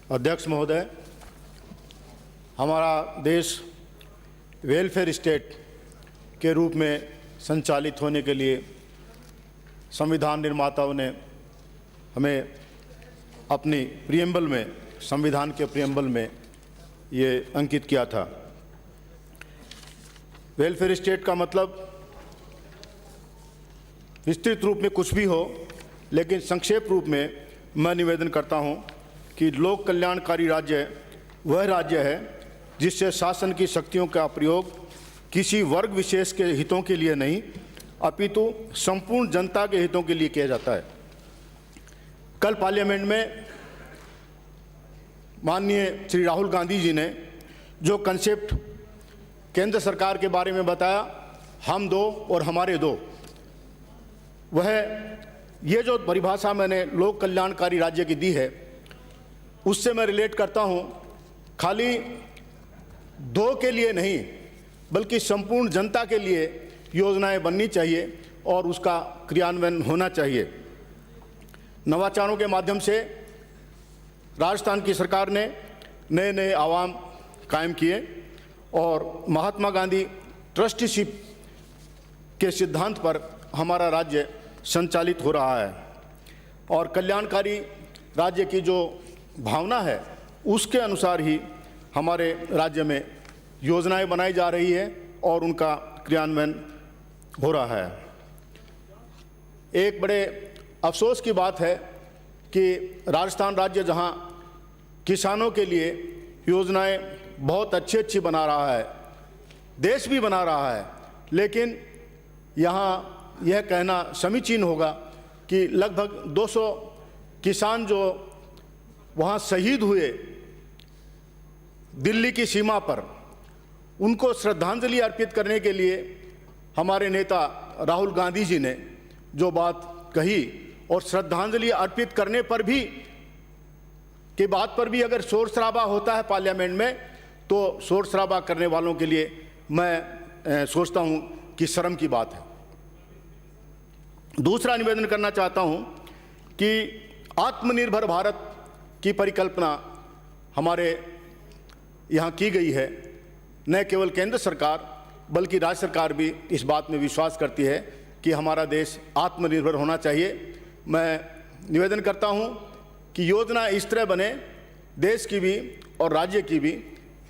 अध्यक्ष महोदय, हमारा देश वेलफेयर स्टेट के रूप में संचालित होने के लिए संविधान निर्माताओं ने हमें अपनी प्रियम्बल में, संविधान के प्रियम्बल में ये अंकित किया था। वेलफेयर स्टेट का मतलब विस्तृत रूप में कुछ भी हो, लेकिन संक्षेप रूप में मैं निवेदन करता हूं कि लोक कल्याणकारी राज्य वह राज्य है जिससे शासन की शक्तियों का प्रयोग किसी वर्ग विशेष के हितों के लिए नहीं, अपितु संपूर्ण जनता के हितों के लिए किया जाता है। कल पार्लियामेंट में माननीय श्री राहुल गांधी जी ने जो कंसेप्ट केंद्र सरकार के बारे में बताया, हम दो और हमारे दो, वह ये जो परिभाषा मैंने लोक कल्याणकारी राज्य की दी है उससे मैं रिलेट करता हूँ। खाली दो के लिए नहीं बल्कि संपूर्ण जनता के लिए योजनाएं बननी चाहिए और उसका क्रियान्वयन होना चाहिए। नवाचारों के माध्यम से राजस्थान की सरकार ने नए नए आवाम कायम किए और महात्मा गांधी ट्रस्टीशिप के सिद्धांत पर हमारा राज्य संचालित हो रहा है और कल्याणकारी राज्य की जो भावना है उसके अनुसार ही हमारे राज्य में योजनाएं बनाई जा रही है और उनका क्रियान्वयन हो रहा है। एक बड़े अफसोस की बात है कि राजस्थान राज्य जहां किसानों के लिए योजनाएं बहुत अच्छी बना रहा है, देश भी बना रहा है, लेकिन यहाँ यह कहना समीचीन होगा कि लगभग 200 किसान जो वहाँ शहीद हुए दिल्ली की सीमा पर, उनको श्रद्धांजलि अर्पित करने के लिए हमारे नेता राहुल गांधी जी ने जो बात कही और श्रद्धांजलि अर्पित करने पर भी के बात पर भी अगर शोर शराबा होता है पार्लियामेंट में, तो शोर शराबा करने वालों के लिए मैं सोचता हूं कि शर्म की बात है। दूसरा निवेदन करना चाहता हूं कि आत्मनिर्भर भारत की परिकल्पना हमारे यहाँ की गई है। न केवल केंद्र सरकार बल्कि राज्य सरकार भी इस बात में विश्वास करती है कि हमारा देश आत्मनिर्भर होना चाहिए। मैं निवेदन करता हूं कि योजना इस तरह बने, देश की भी और राज्य की भी,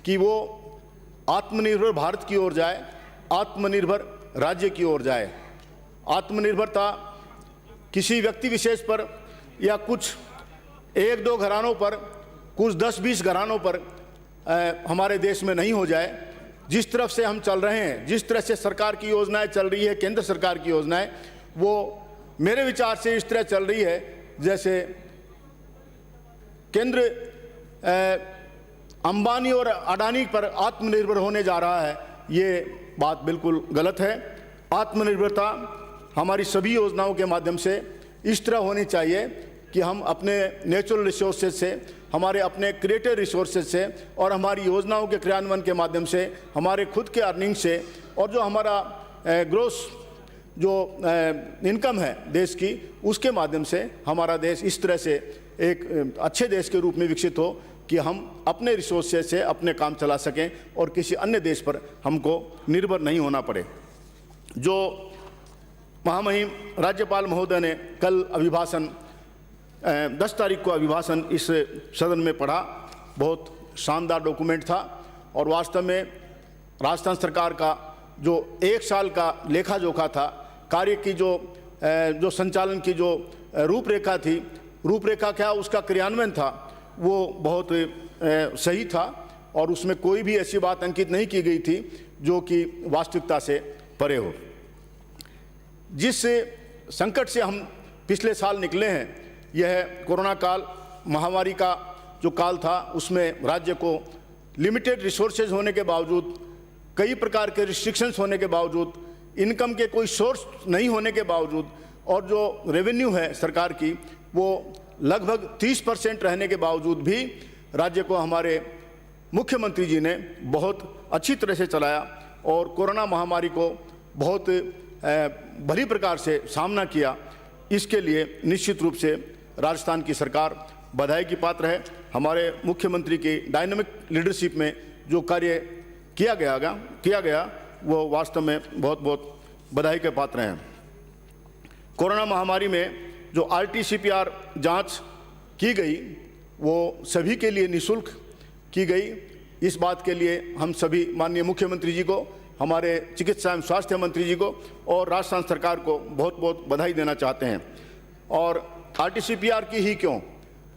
कि वो आत्मनिर्भर भारत की ओर जाए, आत्मनिर्भर राज्य की ओर जाए। आत्मनिर्भरता किसी व्यक्ति विशेष पर या कुछ एक दो घरानों पर, कुछ 10-20 घरानों पर हमारे देश में नहीं हो जाए। जिस तरफ से हम चल रहे हैं, जिस तरह से सरकार की योजनाएं चल रही है, केंद्र सरकार की योजनाएं, वो मेरे विचार से इस तरह चल रही है जैसे केंद्र अंबानी और अडानी पर आत्मनिर्भर होने जा रहा है। ये बात बिल्कुल गलत है। आत्मनिर्भरता हमारी सभी योजनाओं के माध्यम से इस तरह होनी चाहिए कि हम अपने नेचुरल रिसोर्सेज से, हमारे अपने क्रिएटिव रिसोर्सेज से और हमारी योजनाओं के क्रियान्वयन के माध्यम से, हमारे खुद के अर्निंग से और जो हमारा ग्रोस जो इनकम है देश की, उसके माध्यम से हमारा देश इस तरह से एक अच्छे देश के रूप में विकसित हो कि हम अपने रिसोर्सेज से अपने काम चला सकें और किसी अन्य देश पर हमको निर्भर नहीं होना पड़े। जो महामहिम राज्यपाल महोदय ने कल अभिभाषण 10 तारीख को अभिभाषण इस सदन में पढ़ा, बहुत शानदार डॉक्यूमेंट था और वास्तव में राजस्थान सरकार का जो 1 साल का लेखा जोखा था, कार्य की जो संचालन की जो रूपरेखा थी, रूपरेखा क्या उसका क्रियान्वयन था, वो बहुत सही था और उसमें कोई भी ऐसी बात अंकित नहीं की गई थी जो कि वास्तविकता से परे हो। जिस संकट से हम पिछले साल निकले हैं, यह कोरोना काल, महामारी का जो काल था, उसमें राज्य को लिमिटेड रिसोर्सेज होने के बावजूद, कई प्रकार के रिस्ट्रिक्शंस होने के बावजूद, इनकम के कोई सोर्स नहीं होने के बावजूद और जो रेवेन्यू है सरकार की वो लगभग 30% रहने के बावजूद भी राज्य को हमारे मुख्यमंत्री जी ने बहुत अच्छी तरह से चलाया और कोरोना महामारी को बहुत भली प्रकार से सामना किया। इसके लिए निश्चित रूप से राजस्थान की सरकार बधाई की पात्र है। हमारे मुख्यमंत्री की डायनामिक लीडरशिप में जो कार्य किया गया वो वास्तव में बहुत बहुत बधाई के पात्र हैं। कोरोना महामारी में जो RT-PCR जांच की गई वो सभी के लिए निःशुल्क की गई। इस बात के लिए हम सभी माननीय मुख्यमंत्री जी को, हमारे चिकित्सा एवं स्वास्थ्य मंत्री जी को और राजस्थान सरकार को बहुत बहुत बधाई देना चाहते हैं। और RT-PCR की ही क्यों,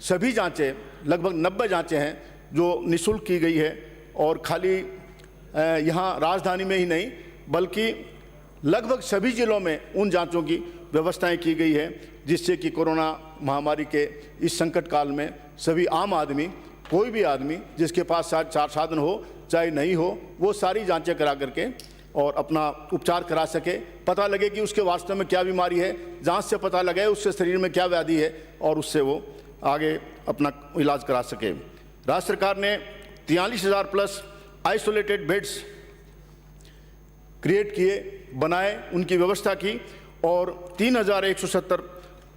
सभी जांचें, लगभग 90 जांचें हैं जो निःशुल्क की गई है। और खाली यहाँ राजधानी में ही नहीं बल्कि लगभग सभी जिलों में उन जांचों की व्यवस्थाएं की गई है, जिससे कि कोरोना महामारी के इस संकट काल में सभी आम आदमी, कोई भी आदमी जिसके पास चार साधन हो चाहे नहीं हो, वो सारी जांचें करा करके और अपना उपचार करा सके, पता लगे कि उसके वास्तव में क्या बीमारी है, जांच से पता लगे उसके शरीर में क्या व्याधि है और उससे वो आगे अपना इलाज करा सके। राज्य सरकार ने 43,000 प्लस आइसोलेटेड बेड्स क्रिएट किए, बनाए, उनकी व्यवस्था की और 3,170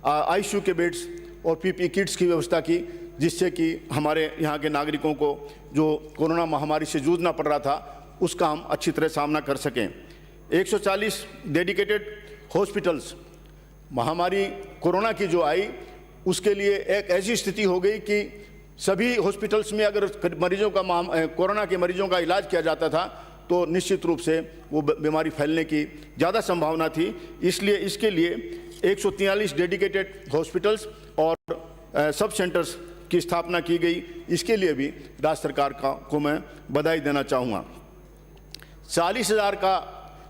ICU के बेड्स और PPE किट्स की व्यवस्था की, जिससे कि हमारे यहाँ के नागरिकों को जो कोरोना महामारी से जूझना पड़ रहा था उसका हम अच्छी तरह सामना कर सकें। 140 डेडिकेटेड हॉस्पिटल्स, महामारी कोरोना की जो आई उसके लिए एक ऐसी स्थिति हो गई कि सभी हॉस्पिटल्स में अगर मरीजों का कोरोना के मरीजों का इलाज किया जाता था तो निश्चित रूप से वो बीमारी फैलने की ज़्यादा संभावना थी। इसलिए इसके लिए 143 डेडिकेटेड हॉस्पिटल्स और सब सेंटर्स की स्थापना की गई। इसके लिए भी राज्य सरकार को मैं बधाई देना चाहूँगा। 40,000 का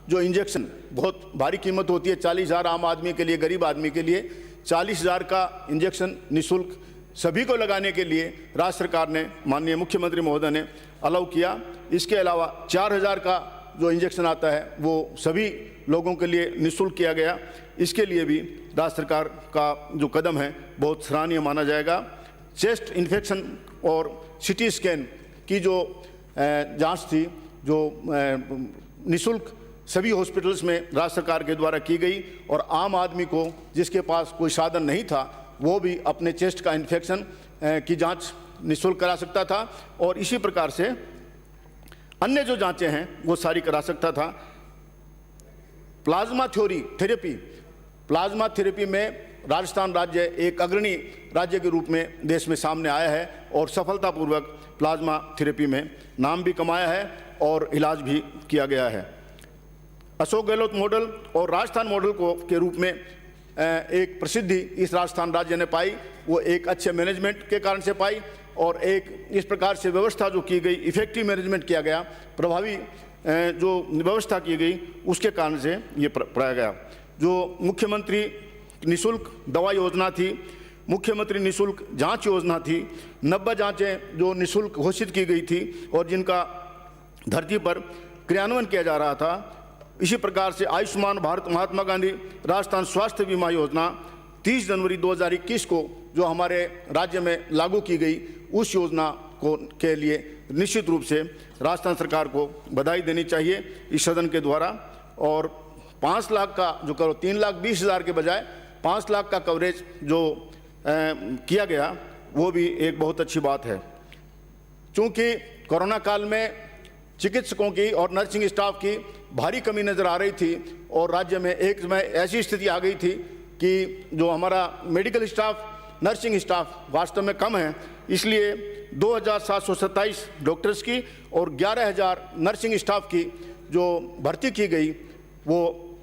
जो इंजेक्शन, बहुत भारी कीमत होती है 40,000 आम आदमी के लिए, गरीब आदमी के लिए 40,000 का इंजेक्शन निःशुल्क सभी को लगाने के लिए राज्य सरकार ने, माननीय मुख्यमंत्री महोदय ने अलाउ किया। इसके अलावा 4,000 का जो इंजेक्शन आता है वो सभी लोगों के लिए निःशुल्क किया गया। इसके लिए भी राज्य सरकार का जो कदम है बहुत सराहनीय माना जाएगा। चेस्ट इन्फेक्शन और CT स्कैन की जो जांच थी, जो निःशुल्क सभी हॉस्पिटल्स में राज्य सरकार के द्वारा की गई और आम आदमी को जिसके पास कोई साधन नहीं था वो भी अपने चेस्ट का इन्फेक्शन की जांच निःशुल्क करा सकता था और इसी प्रकार से अन्य जो जांचें हैं वो सारी करा सकता था। प्लाज्मा थेरेपी में राजस्थान राज्य एक अग्रणी राज्य के रूप में देश में सामने आया है और सफलतापूर्वक प्लाज्मा थेरेपी में नाम भी कमाया है और इलाज भी किया गया है। अशोक गहलोत मॉडल और राजस्थान मॉडल के रूप में एक प्रसिद्धि इस राजस्थान राज्य ने पाई, वो एक अच्छे मैनेजमेंट के कारण से पाई और एक इस प्रकार से व्यवस्था जो की गई, इफेक्टिव मैनेजमेंट किया गया, प्रभावी जो व्यवस्था की गई उसके कारण से ये पाया गया। जो मुख्यमंत्री निःशुल्क दवा योजना थी, मुख्यमंत्री निःशुल्क जांच योजना थी, 90 जांचें जो निःशुल्क घोषित की गई थी और जिनका धरती पर क्रियान्वयन किया जा रहा था। इसी प्रकार से आयुष्मान भारत महात्मा गांधी राजस्थान स्वास्थ्य बीमा योजना 30 जनवरी 2021 को जो हमारे राज्य में लागू की गई, उस योजना के लिए निश्चित रूप से राजस्थान सरकार को बधाई देनी चाहिए इस सदन के द्वारा। और 5 लाख का जो 3,20,000 के बजाय 5 लाख का कवरेज जो किया गया वो भी एक बहुत अच्छी बात है। चूँकि कोरोना काल में चिकित्सकों की और नर्सिंग स्टाफ की भारी कमी नज़र आ रही थी और राज्य में एक समय ऐसी स्थिति आ गई थी कि जो हमारा मेडिकल स्टाफ, नर्सिंग स्टाफ वास्तव में कम है, इसलिए 2,727 डॉक्टर्स की और 11,000 नर्सिंग स्टाफ की जो भर्ती की गई वो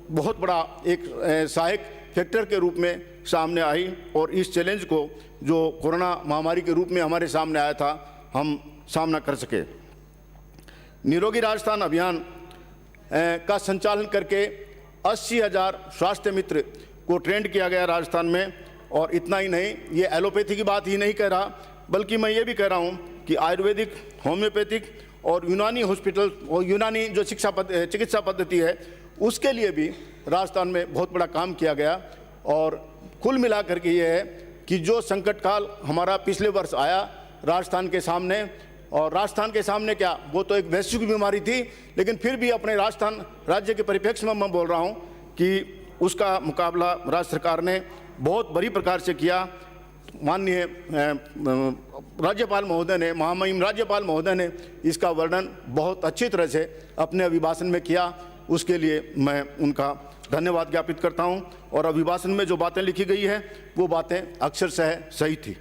बहुत बड़ा एक सहायक फैक्टर के रूप में सामने आई और इस चैलेंज को जो कोरोना महामारी के रूप में हमारे सामने आया था हम सामना कर सके। निरोगी राजस्थान अभियान का संचालन करके 80,000 स्वास्थ्य मित्र को ट्रेंड किया गया राजस्थान में। और इतना ही नहीं, ये एलोपैथी की बात ही नहीं कह रहा, बल्कि मैं ये भी कह रहा हूँ कि आयुर्वेदिक, होम्योपैथिक और यूनानी हॉस्पिटल और यूनानी जो चिकित्सा पद्धति है उसके लिए भी राजस्थान में बहुत बड़ा काम किया गया। और कुल मिलाकर के ये है कि जो संकट काल हमारा पिछले वर्ष आया राजस्थान के सामने, और राजस्थान के सामने क्या, वो तो एक वैश्विक बीमारी थी, लेकिन फिर भी अपने राजस्थान राज्य के परिप्रेक्ष्य में मैं बोल रहा हूँ कि उसका मुकाबला राज्य सरकार ने बहुत बड़ी प्रकार से किया। माननीय राज्यपाल महोदय ने, महामहिम राज्यपाल महोदय ने इसका वर्णन बहुत अच्छी तरह से अपने अभिभाषण में किया, उसके लिए मैं उनका धन्यवाद ज्ञापित करता हूं। और अभिभाषण में जो बातें लिखी गई है वो बातें अक्षरशः सही थी।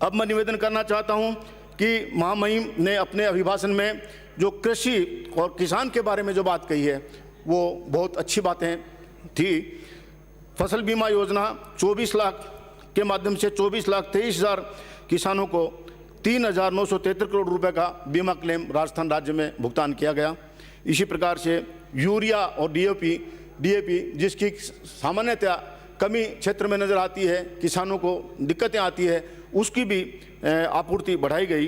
अब मैं निवेदन करना चाहता हूं कि महामहिम ने अपने अभिभाषण में जो कृषि और किसान के बारे में जो बात कही है वो बहुत अच्छी बातें थी। फसल बीमा योजना 24 लाख के माध्यम से 24,23,000 किसानों को 3,973 करोड़ रुपए का बीमा क्लेम राजस्थान राज्य में भुगतान किया गया। इसी प्रकार से यूरिया और डीएपी जिसकी सामान्यतया कमी क्षेत्र में नज़र आती है, किसानों को दिक्कतें आती है, उसकी भी आपूर्ति बढ़ाई गई।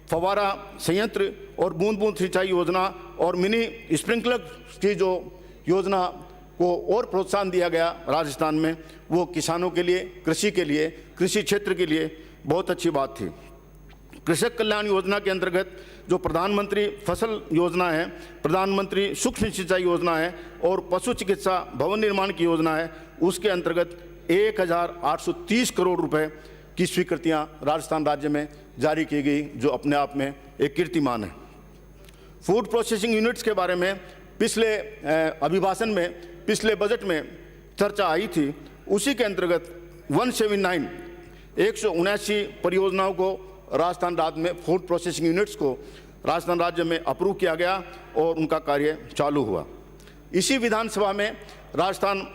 फवारा संयंत्र और बूंद बूंद सिंचाई योजना और मिनी स्प्रिंकलर की जो योजना को और प्रोत्साहन दिया गया राजस्थान में, वो किसानों के लिए, कृषि के लिए, कृषि क्षेत्र के लिए बहुत अच्छी बात थी। कृषक कल्याण योजना के अंतर्गत जो प्रधानमंत्री फसल योजना है, प्रधानमंत्री सूक्ष्म सिंचाई योजना है और पशु चिकित्सा भवन निर्माण की योजना है, उसके अंतर्गत 1,830 करोड़ रुपए की स्वीकृतियां राजस्थान राज्य में जारी की गई, जो अपने आप में एक कीर्तिमान है। फूड प्रोसेसिंग यूनिट्स के बारे में पिछले अभिभाषण में, पिछले बजट में चर्चा आई थी। उसी के अंतर्गत 179 परियोजनाओं को राजस्थान राज्य में, फूड प्रोसेसिंग यूनिट्स को राजस्थान राज्य में अप्रूव किया गया और उनका कार्य चालू हुआ। इसी विधानसभा में राजस्थान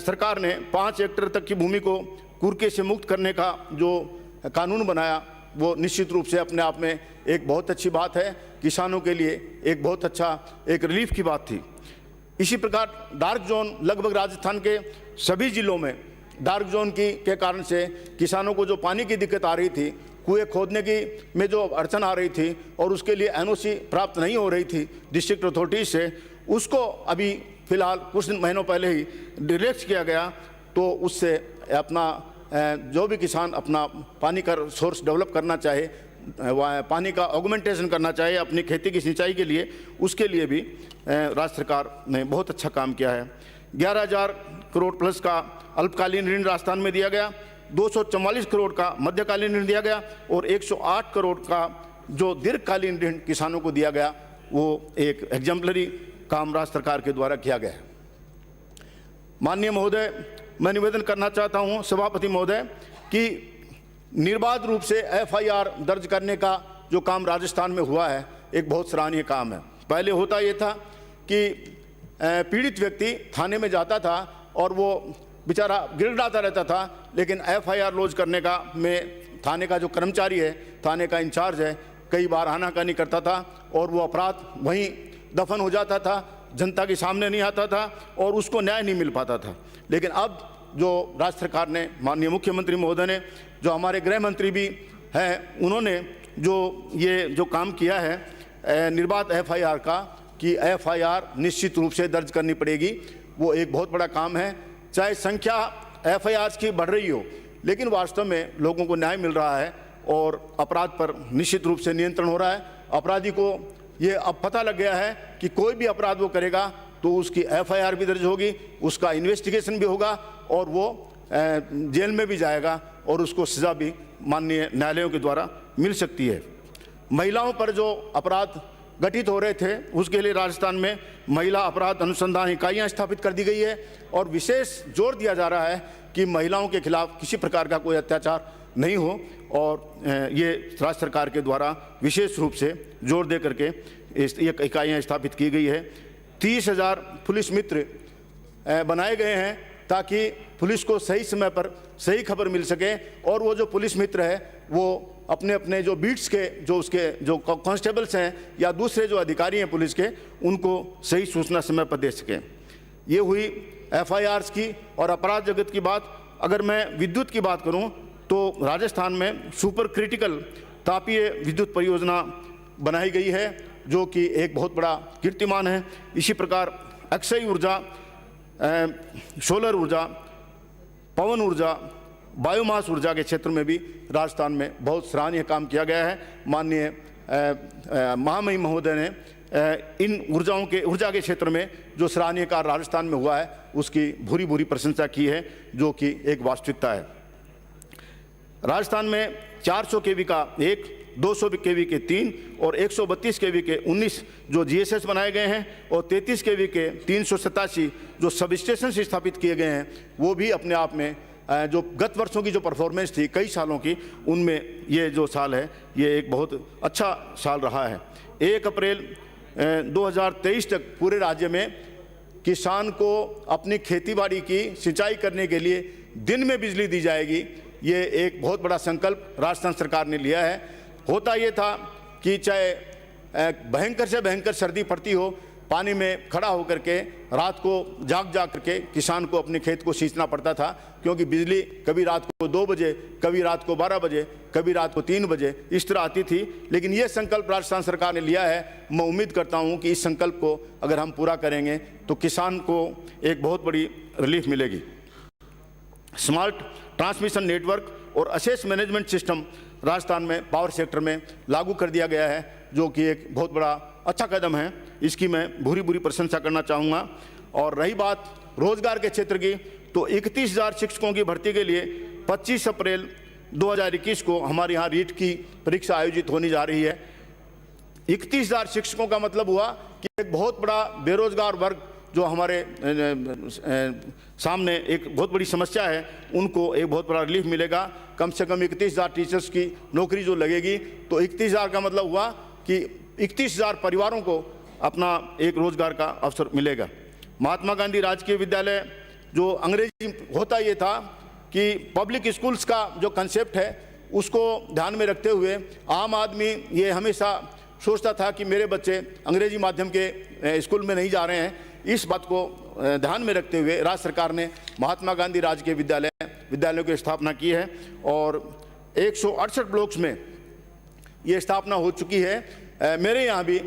सरकार ने 5 हेक्टेयर तक की भूमि को कुरके से मुक्त करने का जो कानून बनाया, वो निश्चित रूप से अपने आप में एक बहुत अच्छी बात है, किसानों के लिए एक बहुत अच्छा एक रिलीफ की बात थी। इसी प्रकार डार्क जोन लगभग राजस्थान के सभी जिलों में डार्क जोन के कारण से किसानों को जो पानी की दिक्कत आ रही थी, कुएं खोदने की में जो अड़चन आ रही थी और उसके लिए एनओसी प्राप्त नहीं हो रही थी डिस्ट्रिक्ट अथॉरिटीज से, उसको अभी फिलहाल कुछ महीनों पहले ही रिलैक्स किया गया। तो उससे अपना जो भी किसान अपना पानी का सोर्स डेवलप करना चाहे, पानी का ऑगमेंटेशन करना चाहे अपनी खेती की सिंचाई के लिए, उसके लिए भी राज्य सरकार ने बहुत अच्छा काम किया है। 11,000 करोड़ प्लस का अल्पकालीन ऋण राजस्थान में दिया गया, 244 करोड़ का मध्यकालीन ऋण दिया गया और 108 करोड़ का जो दीर्घकालीन ऋण किसानों को दिया गया, वो एक एग्जाम्पलरी काम राज्य सरकार के द्वारा किया गया है। माननीय महोदय, मैं निवेदन करना चाहता हूं सभापति महोदय कि निर्बाध रूप से FIR दर्ज करने का जो काम राजस्थान में हुआ है, एक बहुत सराहनीय काम है। पहले होता ये था कि पीड़ित व्यक्ति थाने में जाता था और वो बेचारा गिड़गिड़ाता रहता था, लेकिन FIR लॉन्च करने का में थाने का जो कर्मचारी है, थाने का इंचार्ज है, कई बार आनाकानी करता था और वो अपराध वहीं दफन हो जाता था, जनता के सामने नहीं आता था और उसको न्याय नहीं मिल पाता था। लेकिन अब जो राज्य सरकार ने, माननीय मुख्यमंत्री महोदय ने, जो हमारे गृह मंत्री भी हैं, उन्होंने जो काम किया है निर्बाध FIR का, कि FIR निश्चित रूप से दर्ज करनी पड़ेगी, वो एक बहुत बड़ा काम है। चाहे संख्या FIR की बढ़ रही हो, लेकिन वास्तव में लोगों को न्याय मिल रहा है और अपराध पर निश्चित रूप से नियंत्रण हो रहा है। अपराधी को ये अब पता लग गया है कि कोई भी अपराध वो करेगा तो उसकी FIR भी दर्ज होगी, उसका इन्वेस्टिगेशन भी होगा और वो जेल में भी जाएगा और उसको सज़ा भी माननीय न्यायालयों के द्वारा मिल सकती है। महिलाओं पर जो अपराध गठित हो रहे थे, उसके लिए राजस्थान में महिला अपराध अनुसंधान इकाइयाँ स्थापित कर दी गई है और विशेष जोर दिया जा रहा है कि महिलाओं के खिलाफ किसी प्रकार का कोई अत्याचार नहीं हो और ये राज्य सरकार के द्वारा विशेष रूप से जोर दे करके ये इकाइयाँ स्थापित की गई है। 30,000 पुलिस मित्र बनाए गए हैं ताकि पुलिस को सही समय पर सही खबर मिल सके और वो जो पुलिस मित्र है वो अपने अपने जो बीट्स के जो कांस्टेबल्स हैं या दूसरे जो अधिकारी हैं पुलिस के, उनको सही सूचना समय पर दे सकें। ये हुई FIRs की और अपराध जगत की बात। अगर मैं विद्युत की बात करूं तो राजस्थान में सुपर क्रिटिकल तापीय विद्युत परियोजना बनाई गई है, जो कि एक बहुत बड़ा कीर्तिमान है। इसी प्रकार अक्षय ऊर्जा, सोलर ऊर्जा, पवन ऊर्जा, बायोमास ऊर्जा के क्षेत्र में भी राजस्थान में बहुत सराहनीय काम किया गया है। माननीय महामहिम महोदय ने इन ऊर्जा के क्षेत्र में जो सराहनीय कार्य राजस्थान में हुआ है, उसकी भूरी भूरी प्रशंसा की है, जो कि एक वास्तविकता है। राजस्थान में 400 केवी का 1, 200 केवी के 3 और 132 केवी के 19 जो जीएसएस बनाए गए हैं और 33 केवी के 387 जो सब स्टेशन स्थापित किए गए हैं, वो भी अपने आप में जो गत वर्षों की जो परफॉर्मेंस थी कई सालों की, उनमें ये जो साल है ये एक बहुत अच्छा साल रहा है। 1 अप्रैल 2023 तक पूरे राज्य में किसान को अपनी खेतीबाड़ी की सिंचाई करने के लिए दिन में बिजली दी जाएगी। ये एक बहुत बड़ा संकल्प राजस्थान सरकार ने लिया है। होता ये था कि चाहे भयंकर से भयंकर सर्दी पड़ती हो, पानी में खड़ा होकर के रात को जाग करके किसान को अपने खेत को सींचना पड़ता था, क्योंकि बिजली कभी रात को 2 बजे, कभी रात को 12 बजे, कभी रात को 3 बजे इस तरह आती थी। लेकिन ये संकल्प राजस्थान सरकार ने लिया है। मैं उम्मीद करता हूँ कि इस संकल्प को अगर हम पूरा करेंगे तो किसान को एक बहुत बड़ी रिलीफ मिलेगी। स्मार्ट ट्रांसमिशन नेटवर्क और असेस मैनेजमेंट सिस्टम राजस्थान में पावर सेक्टर में लागू कर दिया गया है, जो कि एक बहुत बड़ा अच्छा कदम है। इसकी मैं भूरी प्रशंसा करना चाहूँगा। और रही बात रोजगार के क्षेत्र की, तो 31,000 शिक्षकों की भर्ती के लिए 25 अप्रैल 2021 को हमारे यहाँ रीट की परीक्षा आयोजित होने जा रही है। 31,000 शिक्षकों का मतलब हुआ कि एक बहुत बड़ा बेरोजगार वर्ग जो हमारे सामने एक बहुत बड़ी समस्या है, उनको एक बहुत बड़ा रिलीफ मिलेगा। कम से कम 31,000 टीचर्स की नौकरी जो लगेगी, तो 31,000 का मतलब हुआ कि 31,000 परिवारों को अपना एक रोजगार का अवसर मिलेगा। महात्मा गांधी राजकीय विद्यालय जो अंग्रेजी होता ये था कि पब्लिक स्कूल्स का जो कंसेप्ट है उसको ध्यान में रखते हुए आम आदमी ये हमेशा सोचता था कि मेरे बच्चे अंग्रेजी माध्यम के स्कूल में नहीं जा रहे हैं। इस बात को ध्यान में रखते हुए राज्य सरकार ने महात्मा गांधी राजकीय विद्यालयों की स्थापना की है और 168 ब्लॉक्स में ये स्थापना हो चुकी है। मेरे यहाँ भी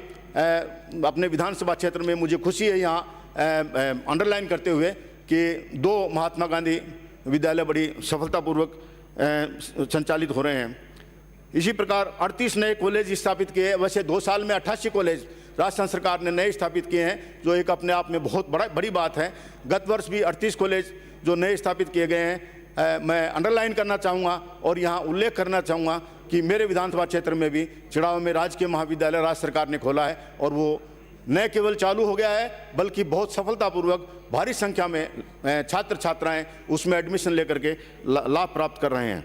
अपने विधानसभा क्षेत्र में मुझे खुशी है यहाँ अंडरलाइन करते हुए कि 2 महात्मा गांधी विद्यालय बड़ी सफलतापूर्वक संचालित हो रहे हैं। इसी प्रकार 38 नए कॉलेज स्थापित किए। वैसे 2 साल में 88 कॉलेज राजस्थान सरकार ने नए स्थापित किए हैं, जो एक अपने आप में बहुत बड़ी बात है। गत वर्ष भी 38 कॉलेज जो नए स्थापित किए गए हैं। मैं अंडरलाइन करना चाहूँगा और यहाँ उल्लेख करना चाहूँगा कि मेरे विधानसभा क्षेत्र में भी चिड़ाव में राजकीय महाविद्यालय राज्य सरकार ने खोला है और वो न केवल चालू हो गया है बल्कि बहुत सफलतापूर्वक भारी संख्या में छात्र छात्राएँ उसमें एडमिशन लेकर के लाभ प्राप्त कर रहे हैं।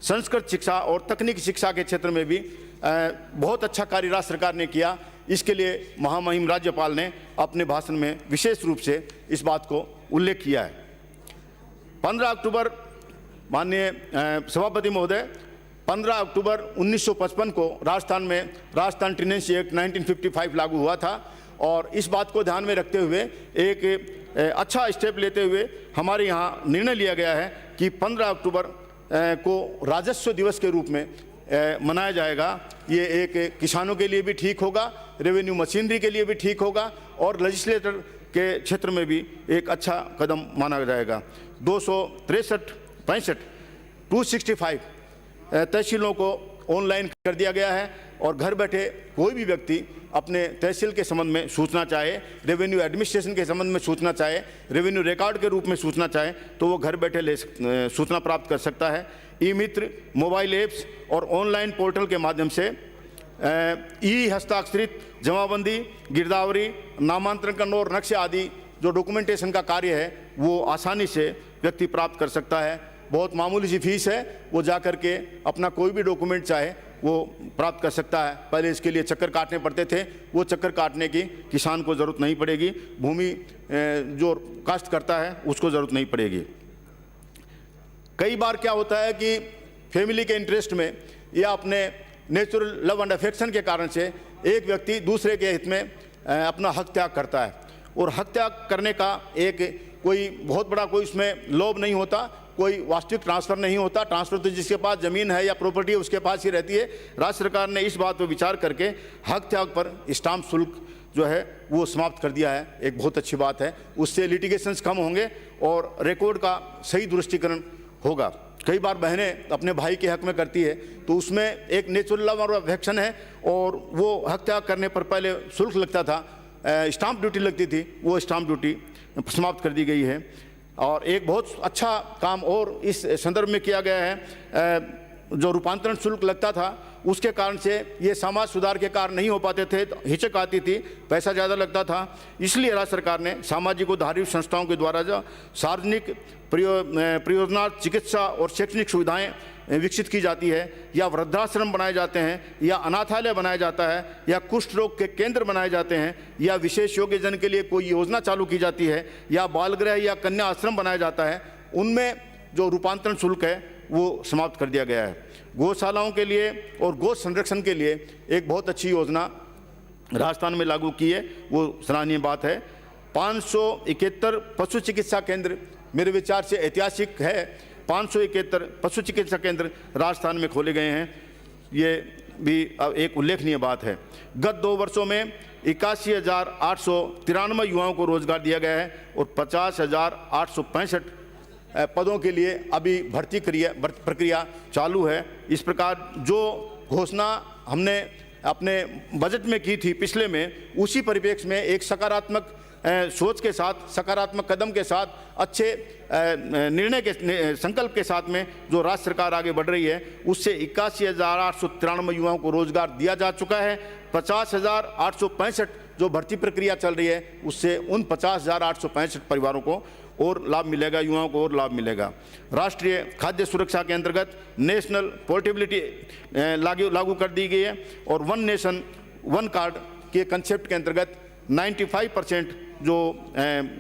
संस्कृत शिक्षा और तकनीकी शिक्षा के क्षेत्र में भी बहुत अच्छा कार्य राज्य सरकार ने किया। इसके लिए महामहिम राज्यपाल ने अपने भाषण में विशेष रूप से इस बात को उल्लेख किया है। 15 अक्टूबर माननीय सभापति महोदय, 15 अक्टूबर 1955 को राजस्थान में राजस्थान टेनेंसी एक्ट 1955 लागू हुआ था और इस बात को ध्यान में रखते हुए एक अच्छा स्टेप लेते हुए हमारे यहाँ निर्णय लिया गया है कि 15 अक्टूबर को राजस्व दिवस के रूप में मनाया जाएगा। ये एक किसानों के लिए भी ठीक होगा, रेवेन्यू मशीनरी के लिए भी ठीक होगा और लेजिस्लेटर के क्षेत्र में भी एक अच्छा कदम माना जाएगा। 265 तहसीलों को ऑनलाइन कर दिया गया है और घर बैठे कोई भी व्यक्ति अपने तहसील के संबंध में सूचना चाहे, रेवेन्यू एडमिनिस्ट्रेशन के संबंध में सूचना चाहे, रेवेन्यू रिकॉर्ड के रूप में सूचना चाहे, तो वो घर बैठे सूचना प्राप्त कर सकता है। ई मित्र मोबाइल ऐप्स और ऑनलाइन पोर्टल के माध्यम से ई हस्ताक्षरित जमाबंदी, गिरदावरी, नामांतरण और नक्शे आदि जो डॉक्यूमेंटेशन का कार्य है वो आसानी से व्यक्ति प्राप्त कर सकता है। बहुत मामूली सी फीस है, वो जा कर के अपना कोई भी डॉक्यूमेंट चाहे वो प्राप्त कर सकता है। पहले इसके लिए चक्कर काटने पड़ते थे, वो चक्कर काटने की किसान को ज़रूरत नहीं पड़ेगी, भूमि जो काश्त करता है उसको ज़रूरत नहीं पड़ेगी। कई बार क्या होता है कि फैमिली के इंटरेस्ट में या अपने नेचुरल लव एंड अफेक्शन के कारण से एक व्यक्ति दूसरे के हित में अपना हक त्याग करता है और हक त्याग करने का एक कोई बहुत बड़ा कोई उसमें लोभ नहीं होता, कोई वास्तविक ट्रांसफ़र नहीं होता। ट्रांसफ़र तो जिसके पास ज़मीन है या प्रॉपर्टी है उसके पास ही रहती है। राज्य सरकार ने इस बात पर विचार करके हक त्याग पर स्टाम्प शुल्क जो है वो समाप्त कर दिया है। एक बहुत अच्छी बात है, उससे लिटिगेशंस कम होंगे और रिकॉर्ड का सही दृष्टिकरण होगा। कई बार बहनें अपने भाई के हक में करती है तो उसमें एक नेचुरल लव और अफेक्शन है और वो हक त्याग करने पर पहले शुल्क लगता था, स्टाम्प ड्यूटी लगती थी, वो स्टाम्प ड्यूटी समाप्त कर दी गई है। और एक बहुत अच्छा काम और इस संदर्भ में किया गया है, जो रूपांतरण शुल्क लगता था उसके कारण से ये समाज सुधार के कार्य नहीं हो पाते थे, तो हिचक आती थी, पैसा ज़्यादा लगता था। इसलिए राज्य सरकार ने सामाजिक और धार्मिक संस्थाओं के द्वारा जो सार्वजनिक प्रयोजनार्थ चिकित्सा और शैक्षणिक सुविधाएं विकसित की जाती है, या वृद्धाश्रम बनाए जाते हैं, या अनाथालय बनाया जाता है, या कुष्ठ रोग के केंद्र बनाए जाते हैं, या विशेष योग्यजन के लिए कोई योजना चालू की जाती है, या बालगृह या कन्या आश्रम बनाया जाता है, उनमें जो रूपांतरण शुल्क है वो समाप्त कर दिया गया है। गौशालाओं के लिए और गौ संरक्षण के लिए एक बहुत अच्छी योजना राजस्थान में लागू की है, वो सराहनीय बात है। 571 पशु चिकित्सा केंद्र मेरे विचार से ऐतिहासिक है। 571 पशु चिकित्सा केंद्र राजस्थान में खोले गए हैं, ये भी एक उल्लेखनीय बात है। गत 2 वर्षों में 81,893 युवाओं को रोजगार दिया गया है और 50,865 पदों के लिए अभी भर्ती प्रक्रिया चालू है। इस प्रकार जो घोषणा हमने अपने बजट में की थी पिछले में, उसी परिप्रेक्ष्य में एक सकारात्मक सोच के साथ, सकारात्मक कदम के साथ, अच्छे निर्णय के संकल्प के साथ में जो राज्य सरकार आगे बढ़ रही है, उससे 81,893 युवाओं को रोजगार दिया जा चुका है। 50,865 जो भर्ती प्रक्रिया चल रही है, उससे उन 50,865 परिवारों को और लाभ मिलेगा, युवाओं को और लाभ मिलेगा। राष्ट्रीय खाद्य सुरक्षा के अंतर्गत नेशनल पोर्टेबिलिटी लागू कर दी गई है और वन नेशन वन कार्ड के कंसेप्ट के अंतर्गत 95% जो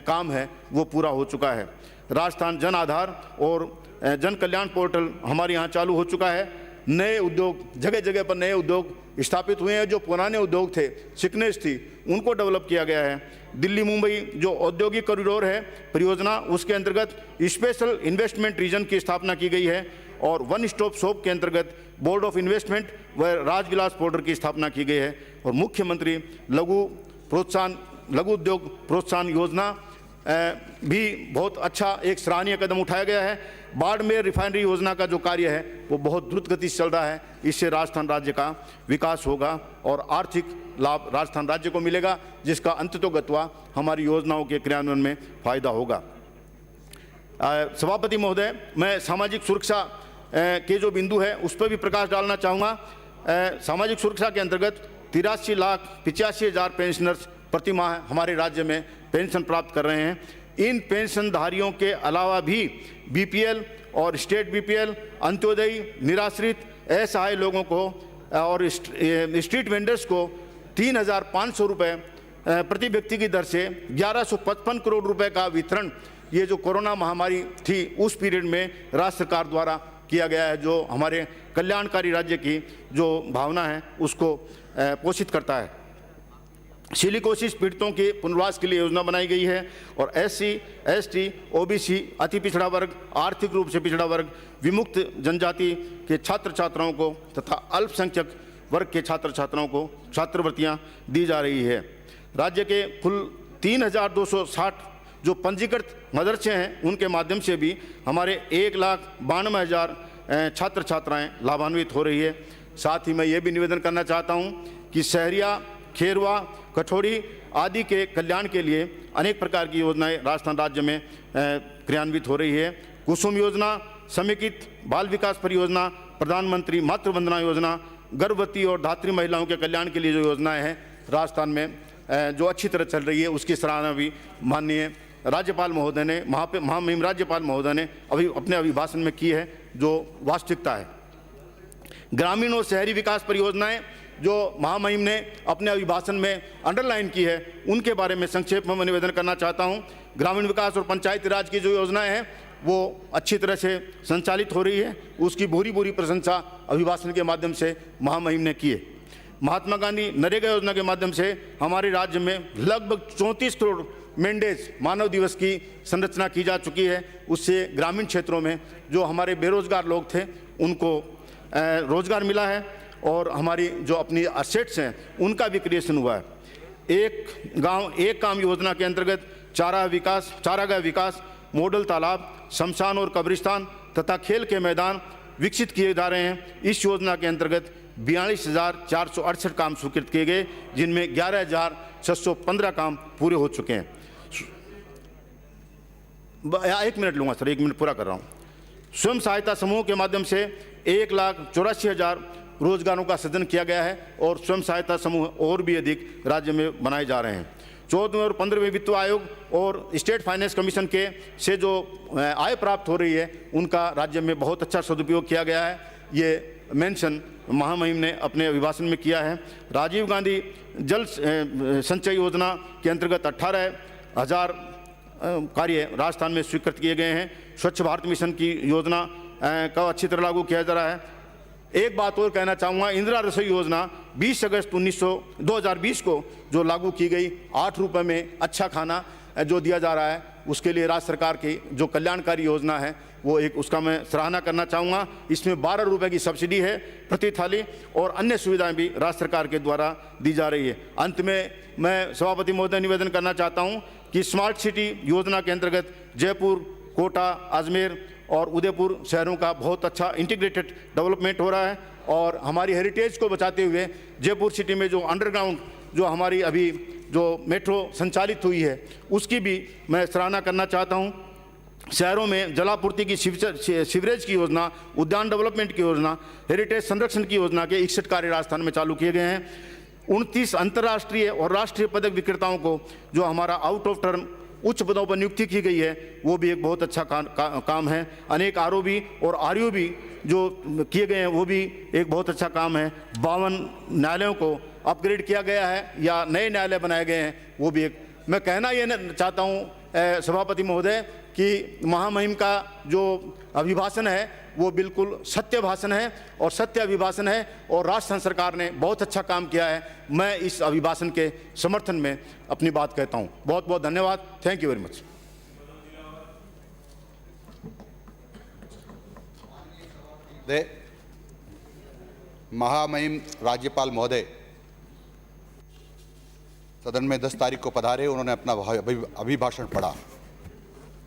काम है वो पूरा हो चुका है। राजस्थान जन आधार और जन कल्याण पोर्टल हमारे यहाँ चालू हो चुका है। नए उद्योग, जगह जगह पर नए उद्योग स्थापित हुए हैं। जो पुराने उद्योग थे, सिकनेस थी, उनको डेवलप किया गया है। दिल्ली मुंबई जो औद्योगिक कॉरिडोर है परियोजना, उसके अंतर्गत स्पेशल इन्वेस्टमेंट रीजन की स्थापना की गई है और वन स्टॉप शॉप के अंतर्गत बोर्ड ऑफ इन्वेस्टमेंट व राजविलास पोर्टल की स्थापना की गई है। और मुख्यमंत्री लघु उद्योग प्रोत्साहन योजना भी बहुत अच्छा एक सराहनीय कदम उठाया गया है। बाड़मेर रिफाइनरी योजना का जो कार्य है वो बहुत द्रुत गति से चल रहा है। इससे राजस्थान राज्य का विकास होगा और आर्थिक लाभ राजस्थान राज्य को मिलेगा, जिसका अंततोगत्वा हमारी योजनाओं के क्रियान्वयन में फायदा होगा। सभापति महोदय, मैं सामाजिक सुरक्षा के जो बिंदु है उस पर भी प्रकाश डालना चाहूँगा। सामाजिक सुरक्षा के अंतर्गत 83,85,000 पेंशनर्स प्रति माह हमारे राज्य में पेंशन प्राप्त कर रहे हैं। इन पेंशनधारियों के अलावा भी बीपीएल और स्टेट बीपीएल, अंत्योदयी, निराश्रित, असहाय लोगों को और स्ट्रीट वेंडर्स को 3,500 रुपये प्रति व्यक्ति की दर से 1155 करोड़ रुपए का वितरण, ये जो कोरोना महामारी थी उस पीरियड में राज्य सरकार द्वारा किया गया है, जो हमारे कल्याणकारी राज्य की जो भावना है उसको पोषित करता है। सिलिकोसिस पीड़ितों के पुनर्वास के लिए योजना बनाई गई है और SC, ST, OBC, अति पिछड़ा वर्ग, आर्थिक रूप से पिछड़ा वर्ग, विमुक्त जनजाति के छात्र छात्राओं को तथा अल्पसंख्यक वर्ग के छात्र छात्राओं को छात्रवृत्तियां दी जा रही है। राज्य के कुल 3,260 जो पंजीकृत मदरसे हैं उनके माध्यम से भी हमारे 1,92,000 छात्र छात्राएँ लाभान्वित हो रही है। साथ ही मैं ये भी निवेदन करना चाहता हूँ कि सहरिया, खेरवा, कठौड़ी आदि के कल्याण के लिए अनेक प्रकार की योजनाएं राजस्थान राज्य में क्रियान्वित हो रही है। कुसुम योजना, समेकित बाल विकास परियोजना, प्रधानमंत्री मातृ वंदना योजना, गर्भवती और धात्री महिलाओं के कल्याण के लिए जो योजनाएं हैं राजस्थान में जो अच्छी तरह चल रही है, उसकी सराहना भी माननीय राज्यपाल महोदय ने, महामहिम राज्यपाल महोदय ने अपने अभिभाषण में की है, जो वास्तविकता है। ग्रामीण और शहरी विकास परियोजनाएं जो महामहिम ने अपने अभिभाषण में अंडरलाइन की है, उनके बारे में संक्षेप में मैं निवेदन करना चाहता हूं। ग्रामीण विकास और पंचायती राज की जो योजनाएं हैं वो अच्छी तरह से संचालित हो रही है, उसकी भूरी प्रशंसा अभिभाषण के माध्यम से महामहिम ने की है। महात्मा गांधी नरेगा योजना के माध्यम से हमारे राज्य में लगभग 34 करोड़ मेंडेज मानव दिवस की संरचना की जा चुकी है। उससे ग्रामीण क्षेत्रों में जो हमारे बेरोजगार लोग थे उनको रोजगार मिला है और हमारी जो अपनी असेट्स हैं उनका भी क्रिएशन हुआ है। एक गांव एक काम योजना के अंतर्गत चारागाह विकास, मॉडल तालाब, शमशान और कब्रिस्तान तथा खेल के मैदान विकसित किए जा रहे हैं। इस योजना के अंतर्गत 42,468 काम स्वीकृत किए गए, जिनमें 11,615 काम पूरे हो चुके हैं। 1 मिनट लूँगा सर, 1 मिनट पूरा कर रहा हूँ। स्वयं सहायता समूह के माध्यम से 1,84,000 रोजगारों का सृजन किया गया है और स्वयं सहायता समूह और भी अधिक राज्य में बनाए जा रहे हैं। 14वें और 15वें वित्त आयोग और स्टेट फाइनेंस कमीशन के से जो आय प्राप्त हो रही है उनका राज्य में बहुत अच्छा सदुपयोग किया गया है। ये मेंशन महामहिम ने अपने अभिभाषण में किया है। राजीव गांधी जल संचय योजना के अंतर्गत 18,000 कार्य राजस्थान में स्वीकृत किए गए हैं। स्वच्छ भारत मिशन की योजना का अच्छी तरह लागू किया जा रहा है। एक बात और कहना चाहूँगा, इंदिरा रसोई योजना 20 अगस्त 2020 को जो लागू की गई, 8 रुपये में अच्छा खाना जो दिया जा रहा है, उसके लिए राज्य सरकार की जो कल्याणकारी योजना है वो एक उसका मैं सराहना करना चाहूँगा। इसमें 12 रुपये की सब्सिडी है प्रति थाली और अन्य सुविधाएं भी राज्य सरकार के द्वारा दी जा रही है। अंत में मैं सभापति महोदय निवेदन करना चाहता हूँ कि स्मार्ट सिटी योजना के अंतर्गत जयपुर, कोटा, अजमेर और उदयपुर शहरों का बहुत अच्छा इंटीग्रेटेड डेवलपमेंट हो रहा है और हमारी हेरिटेज को बचाते हुए जयपुर सिटी में जो अंडरग्राउंड जो हमारी अभी जो मेट्रो संचालित हुई है उसकी भी मैं सराहना करना चाहता हूँ। शहरों में जलापूर्ति की सीवरेज की योजना, उद्यान डेवलपमेंट की योजना, हेरिटेज संरक्षण की योजना के 61 कार्य राजस्थान में चालू किए गए हैं। 29 अंतर्राष्ट्रीय और राष्ट्रीय पदक विक्रेताओं को जो हमारा आउट ऑफ टर्म उच्च पदों पर नियुक्ति की गई है वो भी एक बहुत अच्छा काम है। अनेक आरओबी और आरयूबी जो किए गए हैं वो भी एक बहुत अच्छा काम है। 52 न्यायालयों को अपग्रेड किया गया है या नए न्यायालय बनाए गए हैं, वो भी एक मैं कहना ये चाहता हूँ सभापति महोदय कि महामहिम का जो अभिभाषण है वो बिल्कुल सत्य भाषण है और सत्य अभिभाषण है और राजस्थान सरकार ने बहुत अच्छा काम किया है। मैं इस अभिभाषण के समर्थन में अपनी बात कहता हूँ। बहुत बहुत धन्यवाद। Thank you very much. महामहिम राज्यपाल महोदय सदन में 10 तारीख को पधारे, उन्होंने अपना अभिभाषण पढ़ा।